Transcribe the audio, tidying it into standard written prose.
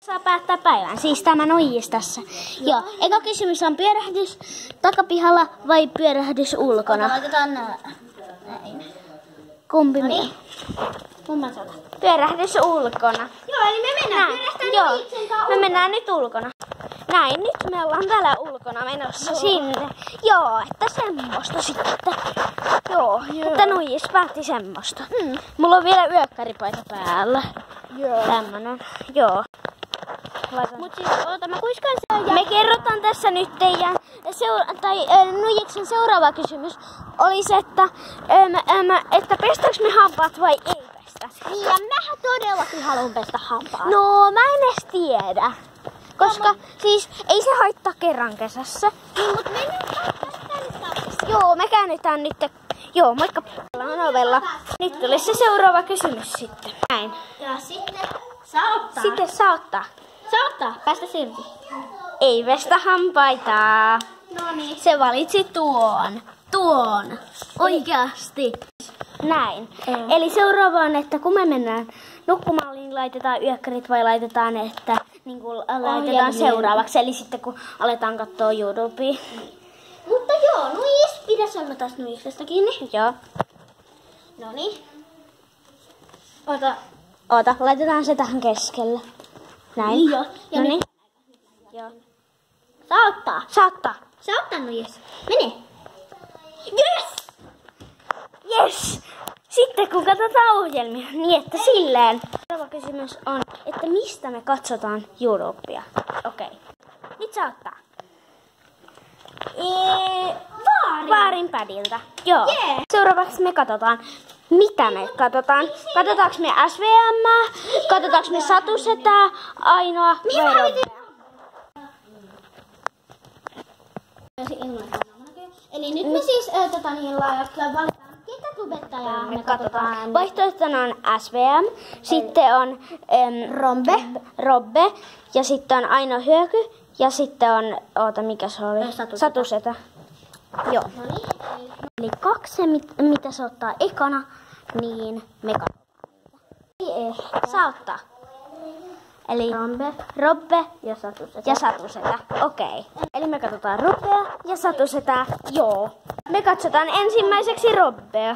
Saa päättää päivän, siis tämä nuijis tässä. Joo, eka kysymys on pyörähdys takapihalla vai pyörähdys ulkona? Laitetaan näin. Kumpi No minä? niin. Kumman sä otat? Pyörähdys ulkona. Joo, eli me mennään pyörähtään Joo, Nuijiksen kanssa me mennään nyt ulkona. Näin, nyt me ollaan täällä ulkona menossa sinne. Joo, että semmoista sitten. Joo, että nuijis päätti semmoista. Mulla on vielä yökkäripaita päällä. Joo. Tämmönen, joo. Mut siis, oota, mä kuiskaan sen. Me kerrotaan tässä nyt teidän nuijiksen seuraava kysymys olisi, että pestäänkö me hampaat vai ei pestä? Niin, ja mähän todellakin haluan pestä hampaat. No, mä en edes tiedä. Koska siis ei se haittaa kerran kesässä. Niin, mut me nyt käännytään. Joo, me käännytään nyt. Joo, moikka. Ollaan ovella. Nyt tulee se seuraava kysymys sitten. Näin. Ja sitten saa ottaa. Sitten saa ottaa. Saa ottaa, päästä silti. Ei pestä hampaita. No niin. Se valitsi tuon. Tuon. Oikeasti. Näin. Eli seuraava on, että kun me mennään nukkumaan, niin laitetaan yökkärit vai laitetaan, että niin kuin laitetaan seuraavaksi. Eli sitten kun aletaan katsoa YouTubea. Mutta joo, nuijis. Pidä mä taas nuijiksesta kiinni. Joo. Noniin. Ota. Oota, laitetaan se tähän keskelle. Näin. Joo. Ja Noniin. nyt. Joo. Saa ottaa. Saa ottaa. Saa ottaa nuijis. Mene. Yes! Yes! Sitten kun katsotaan ohjelmia, niin että silleen. Seuraava kysymys on, että mistä me katsotaan YouTubea? Okei. Nyt saa ottaa. Vaarin pädiltä. Joo. Yeah. Seuraavaksi me katsotaan, mitä me katsotaan. Katsotaanko me SVM? Katsotaanko me Satusetää? Ainoa vai Eli nyt me siis valitaan, ketä tubettajaa me katsotaan. Vaihtoehtona on SVM, sitten on Robbe ja sitten on Aino Hyöky ja sitten on, mikä se oli? Satusetä. Joo. Eli kaksi, mitä se ottaa ekana, niin me katsotaan. Saa ottaa. Eli Robbe ja Satusetä. Okei. Eli me katsotaan Robbea ja Satusetää. Joo. Me katsotaan ensimmäiseksi Robbea.